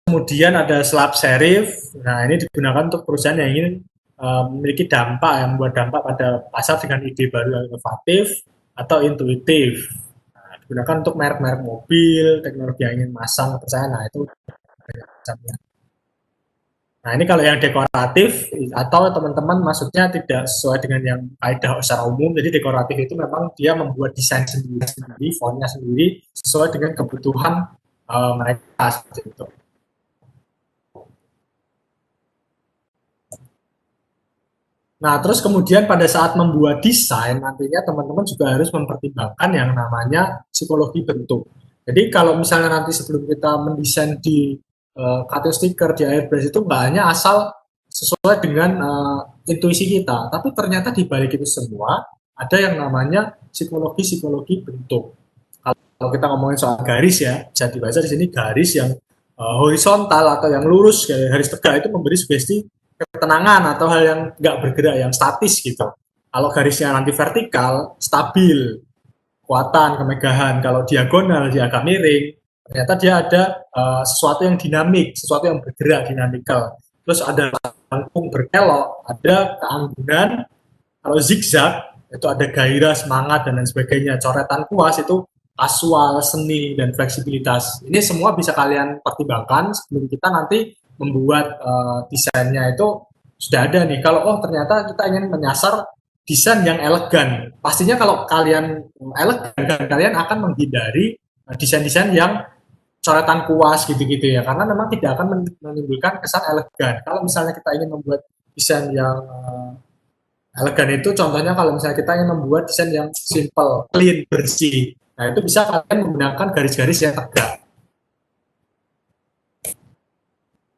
kemudian ada slab serif. Nah, ini digunakan untuk perusahaan yang ingin memiliki dampak, yang membuat dampak pada pasar dengan ide baru yang inovatif atau intuitif. Nah, digunakan untuk merek-merek mobil, teknologi yang ingin masang kepercayaan. Nah, itu banyak macamnya. Nah, ini kalau yang dekoratif atau teman-teman maksudnya tidak sesuai dengan yang kaidah secara umum. Jadi dekoratif itu memang dia membuat desain sendiri, fontnya sendiri sesuai dengan kebutuhan mereka seperti itu. Nah, terus kemudian pada saat membuat desain, nantinya teman-teman juga harus mempertimbangkan yang namanya psikologi bentuk. Jadi kalau misalnya nanti sebelum kita mendesain di cutting sticker, di airbrush itu nggak hanya asal sesuai dengan intuisi kita, tapi ternyata di balik itu semua ada yang namanya psikologi-psikologi bentuk. Kalau kita ngomongin soal garis ya, bisa dibaca di sini garis yang horizontal atau yang lurus, garis tegak itu memberi sugesti ketenangan atau hal yang nggak bergerak, yang statis gitu. Kalau garisnya nanti vertikal, stabil, kekuatan, kemegahan. Kalau diagonal, dia agak miring. Ternyata dia ada sesuatu yang dinamik, sesuatu yang bergerak, dinamikal. Terus ada lengkung berkelok, ada keanggunan. Kalau zigzag, itu ada gairah, semangat, dan lain sebagainya. Coretan kuas itu kasual, seni, dan fleksibilitas. Ini semua bisa kalian pertimbangkan sebelum kita nanti membuat desainnya itu sudah ada nih. Kalau oh ternyata kita ingin menyasar desain yang elegan, pastinya kalau kalian elegan, kalian akan menghindari desain-desain yang coretan kuas gitu-gitu ya, karena memang tidak akan menimbulkan kesan elegan. Kalau misalnya kita ingin membuat desain yang elegan itu contohnya kalau misalnya kita ingin membuat desain yang simple, clean, bersih. Nah, itu bisa kalian menggunakan garis-garis yang tegak.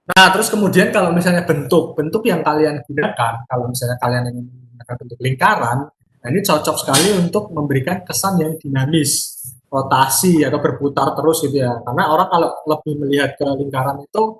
Nah, terus kemudian kalau misalnya bentuk yang kalian gunakan, kalau misalnya kalian ingin menggunakan bentuk lingkaran, nah ini cocok sekali untuk memberikan kesan yang dinamis, rotasi atau berputar terus gitu ya. Karena orang kalau lebih melihat ke lingkaran itu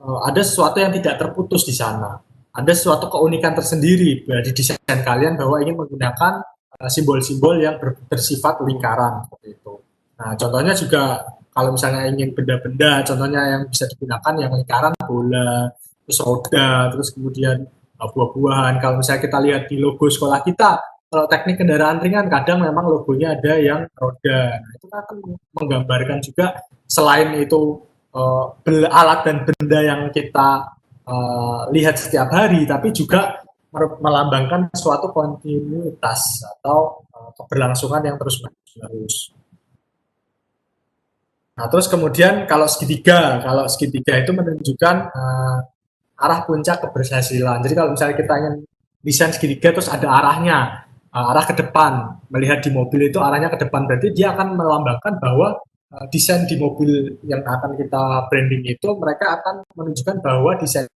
ada sesuatu yang tidak terputus di sana. Ada suatu keunikan tersendiri di desain kalian bahwa ingin menggunakan simbol-simbol yang bersifat lingkaran seperti itu. Nah, contohnya juga kalau misalnya ingin benda-benda, contohnya yang bisa digunakan yang lingkaran, bola, terus roda, terus kemudian buah-buahan. Kalau misalnya kita lihat di logo sekolah kita, kalau teknik kendaraan ringan kadang memang logonya ada yang roda. Nah, itu akan menggambarkan juga selain itu alat dan benda yang kita lihat setiap hari, tapi juga melambangkan suatu kontinuitas atau keberlangsungan yang terus-menerus. Nah, terus kemudian kalau segitiga itu menunjukkan arah puncak keberhasilan. Jadi kalau misalnya kita ingin desain segitiga terus ada arahnya, arah ke depan, melihat di mobil itu arahnya ke depan, berarti dia akan melambangkan bahwa desain di mobil yang akan kita branding itu mereka akan menunjukkan bahwa desain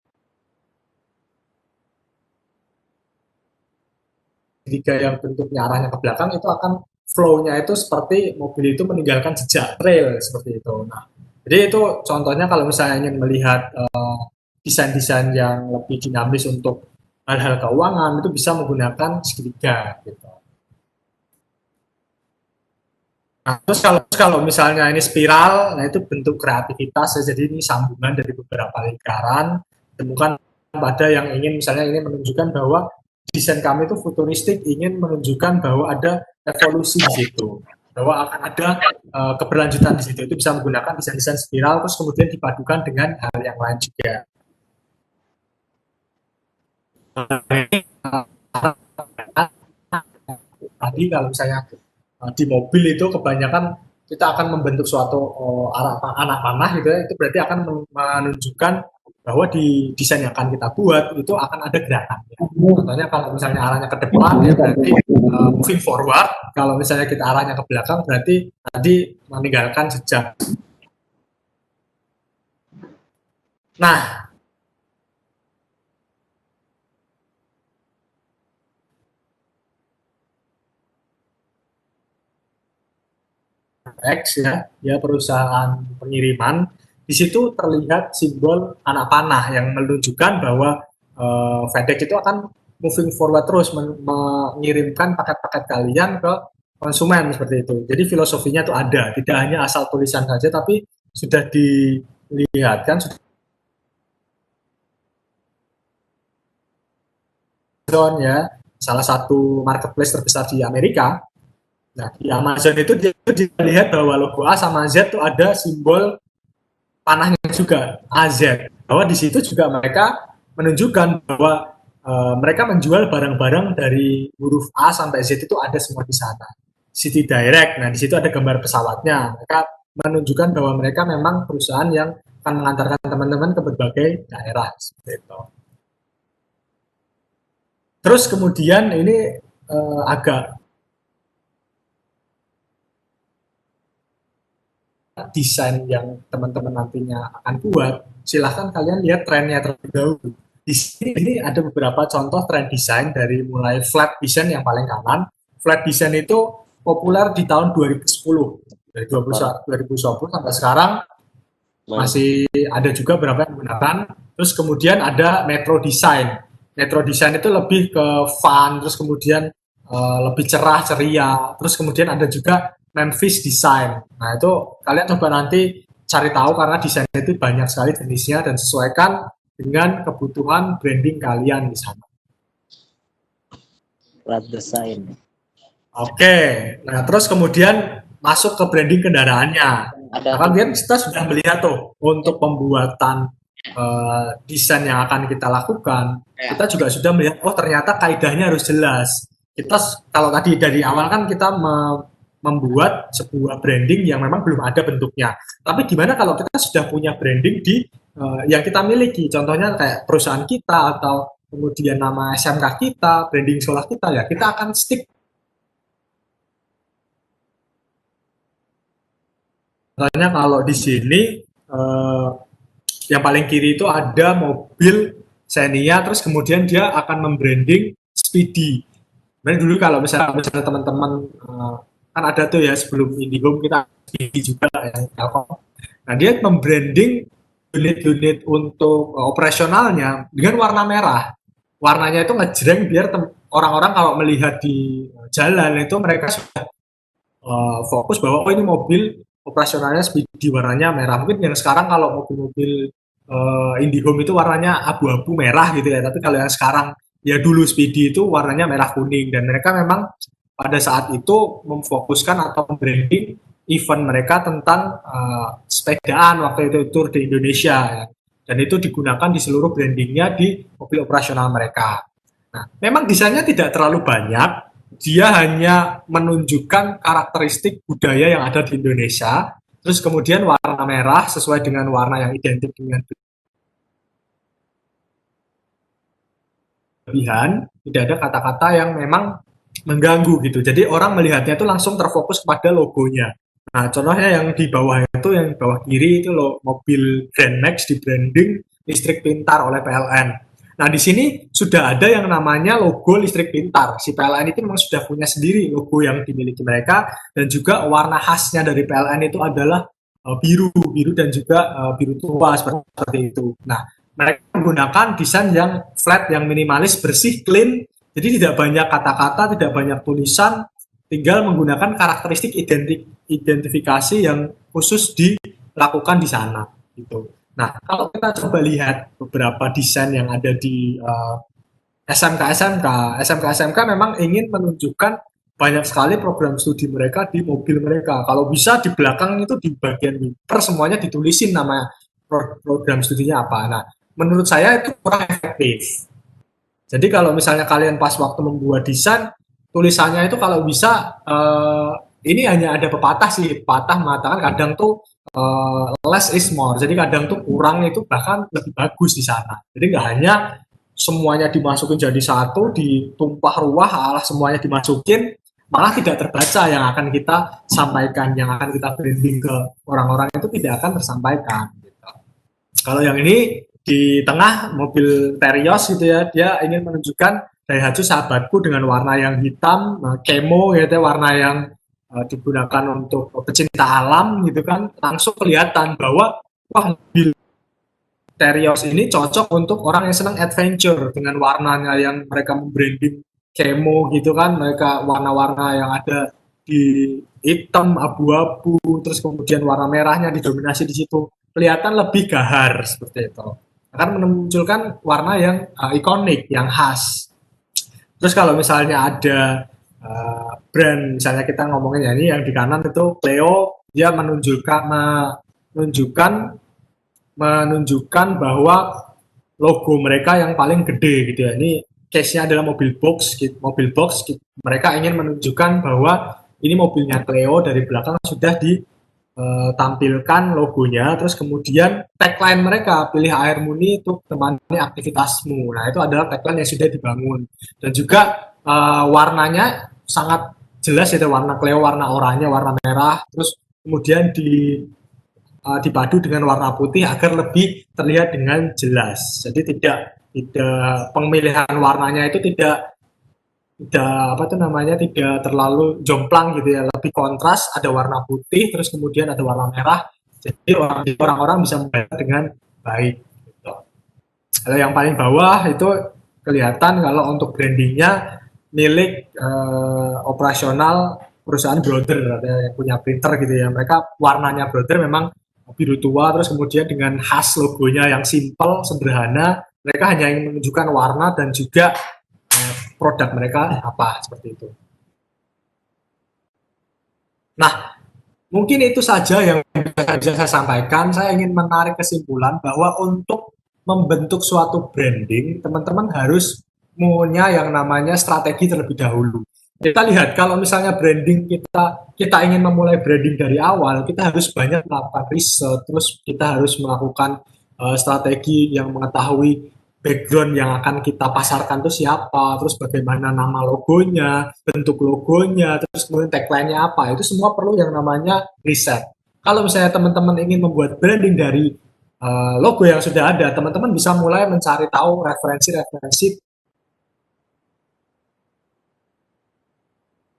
segitiga yang bentuknya arahnya ke belakang itu akan flow-nya itu seperti mobil itu meninggalkan jejak trail seperti itu. Nah, jadi itu contohnya kalau misalnya ingin melihat desain-desain yang lebih dinamis untuk hal-hal keuangan itu bisa menggunakan segitiga gitu. Nah, terus kalau misalnya ini spiral, nah itu bentuk kreativitas ya, jadi ini sambungan dari beberapa lingkaran, temukan pada yang ingin misalnya ini menunjukkan bahwa desain kami itu futuristik, ingin menunjukkan bahwa ada evolusi di situ, bahwa akan ada keberlanjutan di situ. Itu bisa menggunakan desain-desain spiral, terus kemudian dipadukan dengan hal yang lain juga. Tadi kalau misalnya di mobil itu kebanyakan kita akan membentuk suatu anak panah gitu ya, itu berarti akan menunjukkan bahwa di desain yang akan kita buat itu akan ada gerakan. Contohnya kalau misalnya arahnya ke depan ya berarti moving forward, kalau misalnya kita arahnya ke belakang berarti tadi meninggalkan jejak. Nah, X ya, dia perusahaan pengiriman. Di situ terlihat simbol anak panah yang menunjukkan bahwa FedEx itu akan moving forward terus mengirimkan paket-paket kalian ke konsumen seperti itu. Jadi filosofinya itu ada, tidak hanya asal tulisan saja, tapi sudah dilihatkan, sudah Amazon ya, salah satu marketplace terbesar di Amerika. Nah, di Amazon itu dia lihat bahwa logo A sama Z itu ada simbol panahnya juga AZ. Bahwa di situ juga mereka menunjukkan bahwa mereka menjual barang-barang dari huruf A sampai Z itu ada semua di sana. City Direct. Nah, di situ ada gambar pesawatnya. Mereka menunjukkan bahwa mereka memang perusahaan yang akan mengantarkan teman-teman ke berbagai daerah. Seperti itu. Terus kemudian ini agak desain yang teman-teman nantinya akan buat, silahkan kalian lihat trennya terlebih dahulu. Di sini ini ada beberapa contoh tren desain dari mulai flat design yang paling kanan. Flat design itu populer di tahun 2010, dari 2010 sampai sekarang masih ada juga beberapa yang menggunakan. Terus kemudian ada Metro Design. Metro Design itu lebih ke fun, terus kemudian lebih cerah ceria. Terus kemudian ada juga Memphis Design. Nah itu kalian coba nanti cari tahu karena desain itu banyak sekali jenisnya dan sesuaikan dengan kebutuhan branding kalian di sana. Flat design. Oke, nah terus kemudian masuk ke branding kendaraannya. Nah, kan kita sudah melihat tuh untuk pembuatan desain yang akan kita lakukan, kita juga sudah melihat oh ternyata kaidahnya harus jelas. Kita kalau tadi dari awal kan kita membuat sebuah branding yang memang belum ada bentuknya. Tapi gimana kalau kita sudah punya branding di yang kita miliki, contohnya kayak perusahaan kita atau kemudian nama SMK kita, branding sekolah kita ya, kita akan stick. Misalnya kalau di sini yang paling kiri itu ada mobil Xenia, terus kemudian dia akan membranding Speedy. Nah dulu kalau misalnya teman-teman kan ada tuh ya sebelum Indihome kita Speedy juga ya. Nah dia membranding unit-unit untuk operasionalnya dengan warna merah. Warnanya itu ngejreng biar orang-orang kalau melihat di jalan itu mereka sudah fokus bahwa oh ini mobil operasionalnya Speedy warnanya merah. Mungkin yang sekarang kalau mobil-mobil Indihome itu warnanya abu-abu merah gitu ya. Tapi kalau yang sekarang ya dulu Speedy itu warnanya merah kuning dan mereka memang pada saat itu memfokuskan atau membranding event mereka tentang sepedaan waktu itu tour di Indonesia ya. Dan itu digunakan di seluruh brandingnya di mobil operasional mereka. Nah, memang desainnya tidak terlalu banyak, dia hanya menunjukkan karakteristik budaya yang ada di Indonesia, terus kemudian warna merah sesuai dengan warna yang identik dengan berlebihan, tidak ada kata-kata yang memang mengganggu gitu. Jadi orang melihatnya itu langsung terfokus pada logonya. Nah, contohnya yang di bawah itu, yang di bawah kiri itu loh mobil Grand Max di branding listrik pintar oleh PLN. Nah, di sini sudah ada yang namanya logo listrik pintar. Si PLN itu memang sudah punya sendiri logo yang dimiliki mereka dan juga warna khasnya dari PLN itu adalah biru dan juga biru tua seperti itu. Nah, mereka menggunakan desain yang flat, yang minimalis, bersih, clean. Jadi tidak banyak kata-kata, tidak banyak tulisan, tinggal menggunakan karakteristik identifikasi yang khusus dilakukan di sana. Gitu. Nah, kalau kita coba lihat beberapa desain yang ada di SMK memang ingin menunjukkan banyak sekali program studi mereka di mobil mereka. Kalau bisa di belakang itu di bagian wiper semuanya ditulisin nama program studinya apa. Nah, menurut saya itu kurang efektif. Jadi kalau misalnya kalian pas waktu membuat desain, tulisannya itu kalau bisa ini hanya ada pepatah sih, pepatah mengatakan kadang tuh less is more. Jadi kadang tuh kurang itu bahkan lebih bagus di sana. Jadi nggak hanya semuanya dimasukin jadi satu, ditumpah ruah, alah semuanya dimasukin, malah tidak terbaca yang akan kita sampaikan, yang akan kita branding ke orang-orang itu tidak akan tersampaikan. Gitu. Kalau yang ini di tengah mobil Terios gitu ya, dia ingin menunjukkan Daihatsu sahabatku dengan warna yang hitam, kemo gitu, warna yang digunakan untuk pecinta alam gitu kan, langsung kelihatan bahwa wah mobil Terios ini cocok untuk orang yang senang adventure dengan warnanya yang mereka membranding kemo gitu kan, mereka warna-warna yang ada di hitam, abu-abu, terus kemudian warna merahnya didominasi di situ, kelihatan lebih gahar seperti itu. Akan memunculkan warna yang ikonik, yang khas. Terus kalau misalnya ada brand, misalnya kita ngomongin ya ini yang di kanan itu Cleo, dia menunjukkan menunjukkan bahwa logo mereka yang paling gede gitu ya. Ini case-nya adalah mobil box. Mereka ingin menunjukkan bahwa ini mobilnya Cleo, dari belakang sudah ditampilkan logonya, terus kemudian tagline mereka, pilih air murni untuk temani aktivitasmu. Nah, itu adalah tagline yang sudah dibangun. Dan juga warnanya sangat jelas, itu warna Cleo, warna oranye, warna merah, terus kemudian dipadu dengan warna putih agar lebih terlihat dengan jelas. Jadi tidak pemilihan warnanya itu tidak tidak apa tuh namanya, tidak terlalu jomplang gitu ya, lebih kontras, ada warna putih terus kemudian ada warna merah. Jadi orang-orang bisa membaca dengan baik gitu. Kalau yang paling bawah itu kelihatan kalau untuk brandingnya milik operasional perusahaan Brother, ada yang punya printer gitu ya. Mereka warnanya Brother memang biru tua, terus kemudian dengan khas logonya yang simple, sederhana. Mereka hanya ingin menunjukkan warna dan juga produk mereka apa, seperti itu. Nah, mungkin itu saja yang bisa saya sampaikan. Saya ingin menarik kesimpulan bahwa untuk membentuk suatu branding, teman-teman harus punya yang namanya strategi terlebih dahulu. Kita lihat kalau misalnya branding kita ingin memulai branding dari awal, kita harus banyak melakukan riset, terus kita harus melakukan strategi yang mengetahui background yang akan kita pasarkan itu siapa, terus bagaimana nama logonya, bentuk logonya, terus kemudian tagline-nya apa. Itu semua perlu yang namanya riset. Kalau misalnya teman-teman ingin membuat branding dari logo yang sudah ada, teman-teman bisa mulai mencari tahu referensi-referensi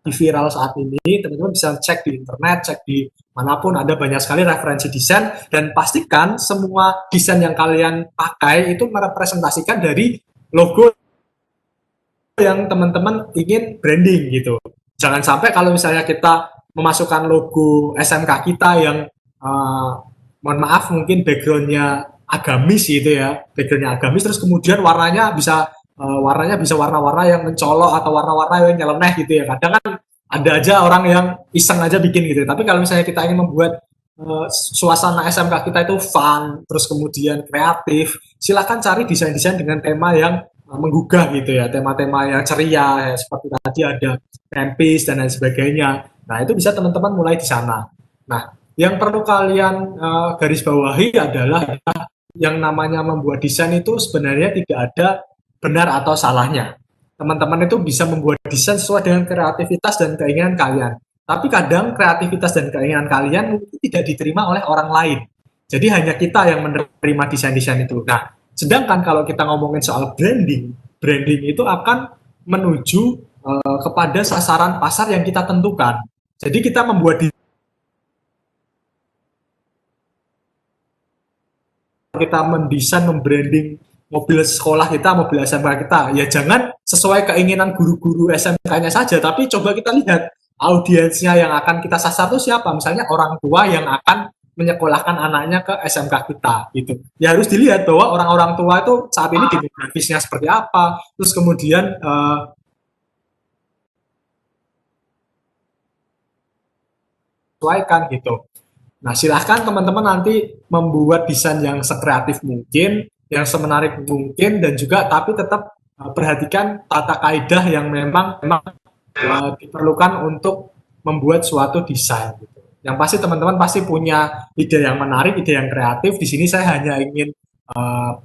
viral saat ini. Teman-teman bisa cek di internet, cek di manapun, ada banyak sekali referensi desain, dan pastikan semua desain yang kalian pakai itu merepresentasikan dari logo yang teman-teman ingin branding gitu. Jangan sampai kalau misalnya kita memasukkan logo SMK kita yang mohon maaf mungkin backgroundnya agamis gitu ya, backgroundnya agamis, terus kemudian warnanya bisa warna-warna yang mencolok atau warna-warna yang nyeleneh gitu ya. Kadang kan ada aja orang yang iseng aja bikin gitu. Tapi kalau misalnya kita ingin membuat suasana SMK kita itu fun, terus kemudian kreatif, silakan cari desain-desain dengan tema yang menggugah gitu ya, tema-tema yang ceria ya, seperti tadi ada campus dan lain sebagainya. Nah, itu bisa teman-teman mulai di sana. Nah, yang perlu kalian garis bawahi adalah yang namanya membuat desain itu sebenarnya tidak ada benar atau salahnya. Teman-teman itu bisa membuat desain sesuai dengan kreativitas dan keinginan kalian. Tapi kadang kreativitas dan keinginan kalian mungkin tidak diterima oleh orang lain. Jadi hanya kita yang menerima desain-desain itu. Nah, sedangkan kalau kita ngomongin soal branding, branding itu akan menuju kepada sasaran pasar yang kita tentukan. Jadi kita membuat kita mendesain, membranding mobil sekolah kita, mobil SMK kita, ya jangan sesuai keinginan guru-guru SMK-nya saja, tapi coba kita lihat audiensnya yang akan kita sasar itu siapa. Misalnya orang tua yang akan menyekolahkan anaknya ke SMK kita gitu. Ya harus dilihat bahwa orang-orang tua itu saat ini demografisnya seperti apa, terus kemudian sesuaikan gitu. Nah, silahkan teman-teman nanti membuat desain yang sekreatif mungkin, yang semenarik mungkin, dan juga tapi tetap perhatikan tata kaidah yang memang diperlukan untuk membuat suatu desain. Gitu. Yang pasti teman-teman pasti punya ide yang menarik, ide yang kreatif. Di sini saya hanya ingin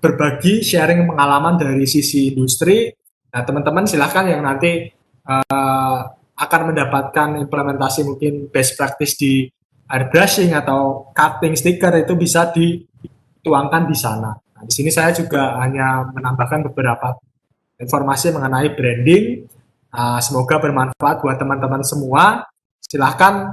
berbagi sharing pengalaman dari sisi industri. Nah, teman-teman silahkan yang nanti akan mendapatkan implementasi mungkin best practice di airbrushing atau cutting stiker itu bisa dituangkan di sana. Nah, di sini saya juga hanya menambahkan beberapa informasi mengenai branding. Semoga bermanfaat buat teman-teman semua. Silahkan